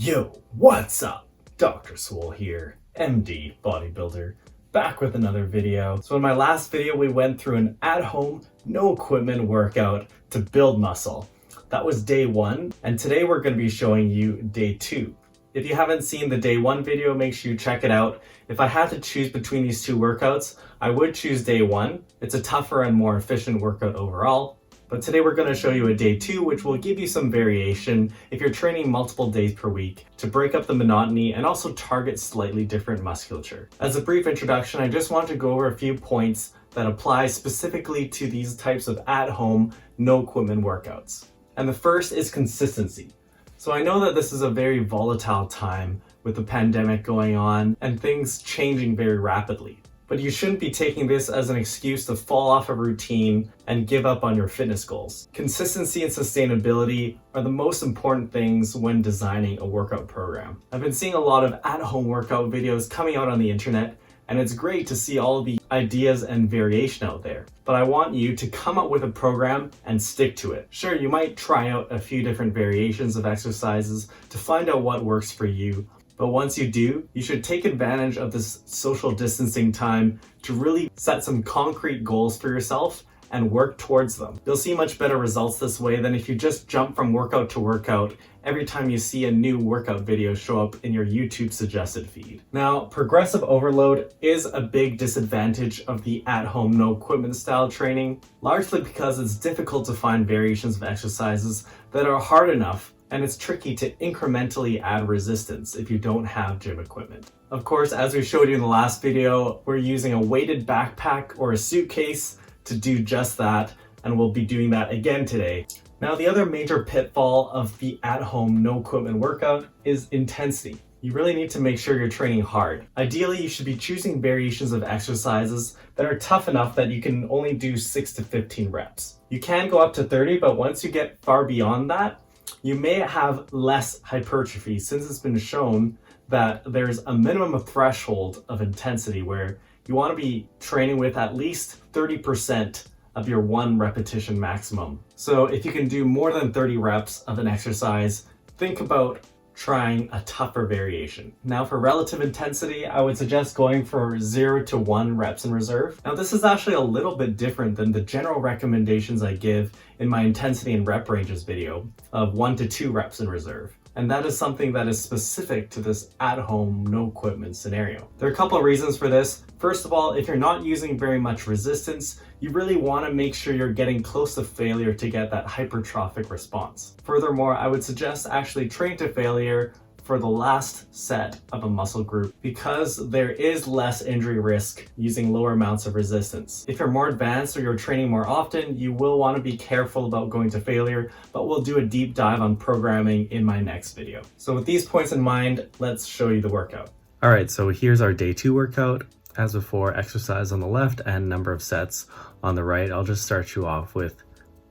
Yo, what's up? Dr. Swole here, MD bodybuilder, back with another video. So in my last video, we went through an at-home, no equipment workout to build muscle. That was day 1, and today we're going to be showing you day 2. If you haven't seen the day 1 video, make sure you check it out. If I had to choose between these two workouts, I would choose day 1. It's a tougher and more efficient workout overall. But today we're going to show you a day 2, which will give you some variation if you're training multiple days per week to break up the monotony and also target slightly different musculature. As a brief introduction, I just want to go over a few points that apply specifically to these types of at-home, no equipment workouts. And the first is consistency. So I know that this is a very volatile time with the pandemic going on and things changing very rapidly. But you shouldn't be taking this as an excuse to fall off a routine and give up on your fitness goals. Consistency and sustainability are the most important things when designing a workout program. I've been seeing a lot of at-home workout videos coming out on the internet, and it's great to see all the ideas and variation out there. But I want you to come up with a program and stick to it. Sure, you might try out a few different variations of exercises to find out what works for you. But once you do, you should take advantage of this social distancing time to really set some concrete goals for yourself and work towards them. You'll see much better results this way than if you just jump from workout to workout every time you see a new workout video show up in your YouTube suggested feed. Now, progressive overload is a big disadvantage of the at-home no equipment style training, largely because it's difficult to find variations of exercises that are hard enough, and it's tricky to incrementally add resistance if you don't have gym equipment. Of course, as we showed you in the last video, we're using a weighted backpack or a suitcase to do just that, and we'll be doing that again today. Now, the other major pitfall of the at-home no equipment workout is intensity. You really need to make sure you're training hard. Ideally, you should be choosing variations of exercises that are tough enough that you can only do 6 to 15 reps. You can go up to 30, but once you get far beyond that, you may have less hypertrophy, since it's been shown that there's a minimum threshold of intensity where you want to be training with at least 30% of your 1 repetition maximum. So if you can do more than 30 reps of an exercise, think about trying a tougher variation. Now for relative intensity, I would suggest going for 0 to 1 reps in reserve. Now this is actually a little bit different than the general recommendations I give in my intensity and rep ranges video of 1 to 2 reps in reserve. And that is something that is specific to this at-home, no equipment scenario. There are a couple of reasons for this. First of all, if you're not using very much resistance, you really want to make sure you're getting close to failure to get that hypertrophic response. Furthermore, I would suggest actually train to failure for the last set of a muscle group because there is less injury risk using lower amounts of resistance. If you're more advanced or you're training more often, you will want to be careful about going to failure, but we'll do a deep dive on programming in my next video. So with these points in mind, let's show you the workout. All right, so here's our day 2 workout. As before, exercise on the left and number of sets on the right. I'll just start you off with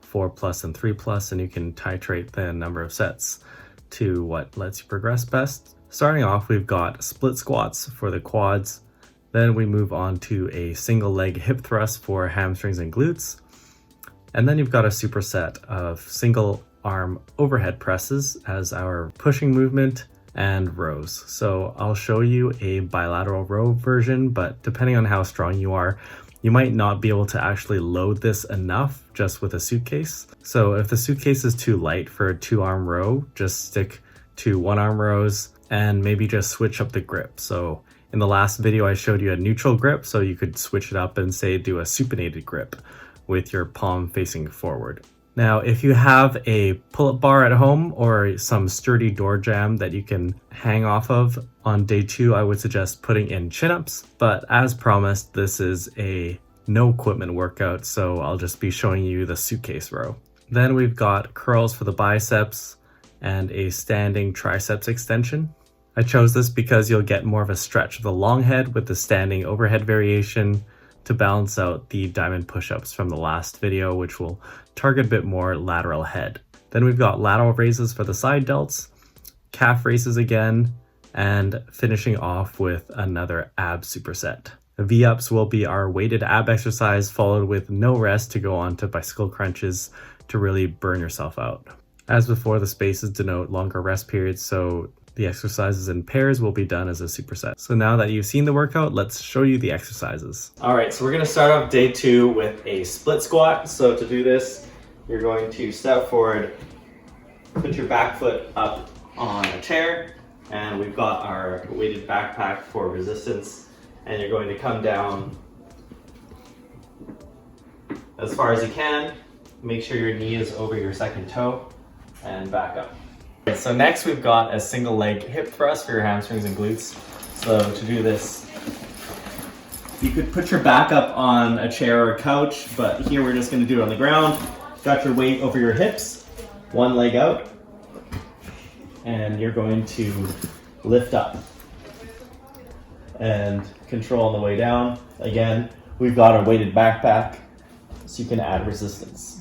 4+ and 3+, and you can titrate the number of sets to what lets you progress best. Starting off, we've got split squats for the quads. Then we move on to a single leg hip thrust for hamstrings and glutes. And then you've got a superset of single arm overhead presses as our pushing movement and rows. So I'll show you a bilateral row version, but depending on how strong you are, you might not be able to actually load this enough just with a suitcase. So if the suitcase is too light for a 2-arm row, just stick to 1-arm rows and maybe just switch up the grip. So in the last video, I showed you a neutral grip, so you could switch it up and say do a supinated grip with your palm facing forward. Now, if you have a pull-up bar at home or some sturdy door jamb that you can hang off of on day 2, I would suggest putting in chin-ups. But as promised, this is a no equipment workout, so I'll just be showing you the suitcase row. Then we've got curls for the biceps and a standing triceps extension. I chose this because you'll get more of a stretch of the long head with the standing overhead variation to balance out the diamond push-ups from the last video, which will target a bit more lateral head. Then we've got lateral raises for the side delts, calf raises again, and finishing off with another ab superset. The V-ups will be our weighted ab exercise, followed with no rest to go on to bicycle crunches to really burn yourself out. As before, the spaces denote longer rest periods, so The exercises in pairs will be done as a superset. So now that you've seen the workout, let's show you the exercises. All right, so we're gonna start off day 2 with a split squat. So to do this, you're going to step forward, put your back foot up on a chair, and we've got our weighted backpack for resistance, and you're going to come down as far as you can. Make sure your knee is over your second toe and back up. So next we've got a single leg hip thrust for your hamstrings and glutes. So to do this, you could put your back up on a chair or a couch, but here we're just going to do it on the ground. Got your weight over your hips, one leg out, and you're going to lift up and control on the way down. Again, we've got our weighted backpack, so you can add resistance.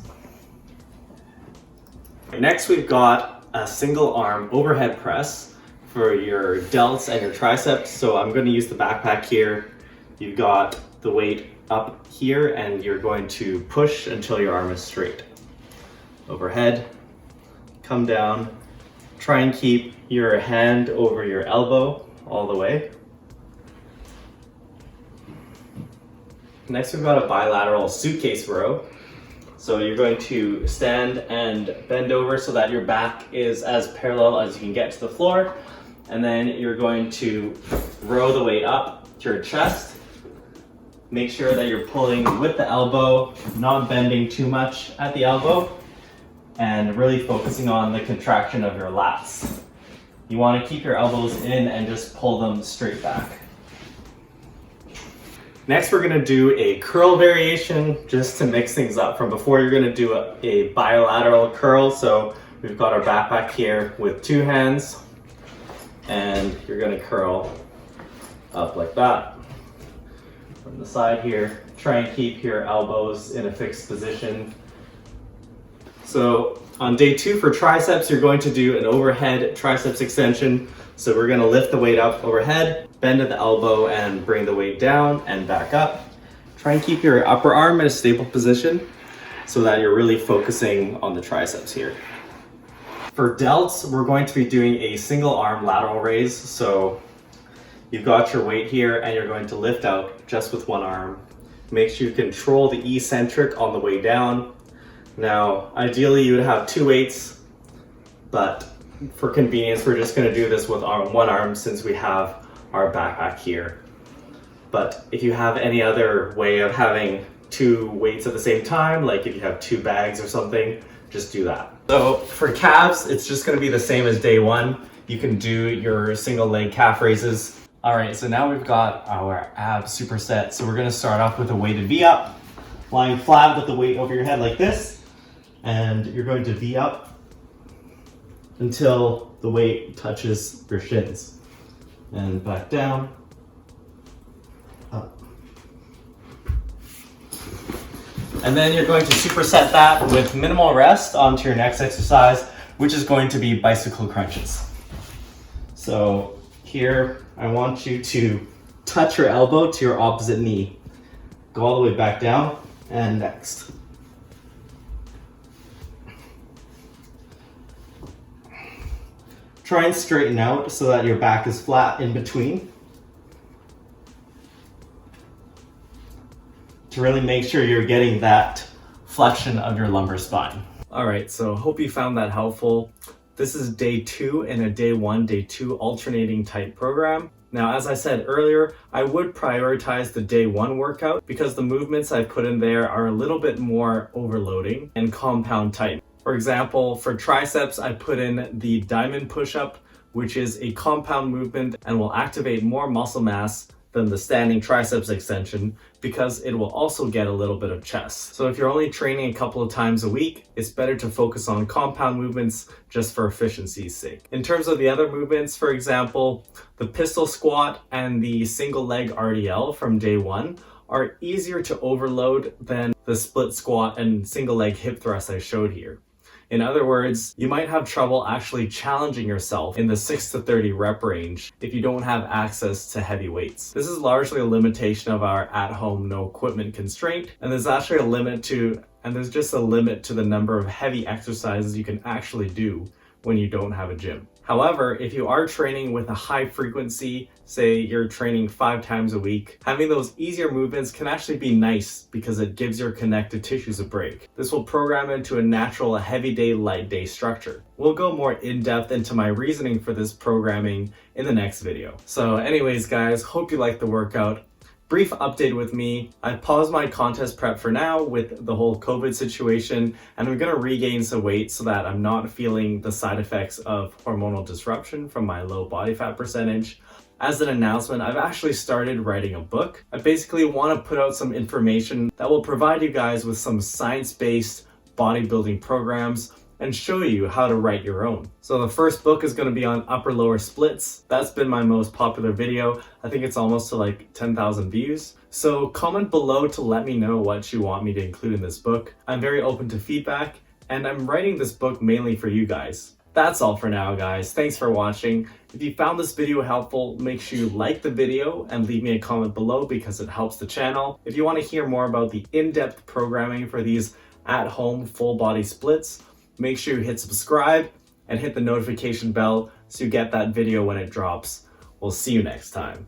Next, we've got a single arm overhead press for your delts and your triceps. So I'm going to use the backpack here. You've got the weight up here and you're going to push until your arm is straight. Overhead, come down, try and keep your hand over your elbow all the way. Next, we've got a bilateral suitcase row. So you're going to stand and bend over so that your back is as parallel as you can get to the floor. And then you're going to row the weight up to your chest. Make sure that you're pulling with the elbow, not bending too much at the elbow, and really focusing on the contraction of your lats. You want to keep your elbows in and just pull them straight back. Next, we're going to do a curl variation just to mix things up. From before, you're going to do a bilateral curl. So we've got our backpack here with 2 hands, and you're going to curl up like that. From the side here, try and keep your elbows in a fixed position. So on day 2 for triceps, you're going to do an overhead triceps extension. So we're going to lift the weight up overhead, bend at the elbow and bring the weight down and back up. Try and keep your upper arm in a stable position so that you're really focusing on the triceps here. For delts, we're going to be doing a single arm lateral raise. So you've got your weight here and you're going to lift out just with one arm. Make sure you control the eccentric on the way down. Now, ideally you would have 2 weights, but for convenience, we're just going to do this with one arm since we have our backpack here. But if you have any other way of having 2 weights at the same time, like if you have 2 bags or something, just do that. So for calves, it's just going to be the same as day 1. You can do your single leg calf raises. All right, so now we've got our ab superset. So we're going to start off with a weighted V up, lying flat with the weight over your head like this, and you're going to V up until the weight touches your shins. And back down, up. And then you're going to superset that with minimal rest onto your next exercise, which is going to be bicycle crunches. So here, I want you to touch your elbow to your opposite knee. Go all the way back down, and next. Try and straighten out so that your back is flat in between. To really make sure you're getting that flexion of your lumbar spine. All right, so hope you found that helpful. This is day 2 in a day 1, day 2 alternating type program. Now, as I said earlier, I would prioritize the day 1 workout because the movements I put in there are a little bit more overloading and compound type. For example, for triceps, I put in the diamond push-up, which is a compound movement and will activate more muscle mass than the standing triceps extension because it will also get a little bit of chest. So if you're only training a couple of times a week, it's better to focus on compound movements just for efficiency's sake. In terms of the other movements, for example, the pistol squat and the single leg RDL from day 1 are easier to overload than the split squat and single leg hip thrust I showed here. In other words, you might have trouble actually challenging yourself in the 6 to 30 rep range if you don't have access to heavy weights. This is largely a limitation of our at-home no equipment constraint, and there's actually a limit to the number of heavy exercises you can actually do when you don't have a gym. However, if you are training with a high frequency, say you're training 5 times a week, having those easier movements can actually be nice because it gives your connective tissues a break. This will program into a natural heavy day, light day structure. We'll go more in depth into my reasoning for this programming in the next video. So anyways guys, hope you liked the workout. Brief update with me. I paused my contest prep for now with the whole COVID situation, and I'm gonna regain some weight so that I'm not feeling the side effects of hormonal disruption from my low body fat percentage. As an announcement, I've actually started writing a book. I basically want to put out some information that will provide you guys with some science-based bodybuilding programs and show you how to write your own. So the first book is going to be on upper lower splits. That's been my most popular video. I think it's almost to like 10,000 views. So comment below to let me know what you want me to include in this book. I'm very open to feedback, and I'm writing this book mainly for you guys. That's all for now, guys. Thanks for watching. If you found this video helpful, make sure you like the video and leave me a comment below because it helps the channel. If you want to hear more about the in-depth programming for these at-home full body splits, make sure you hit subscribe and hit the notification bell so you get that video when it drops. We'll see you next time.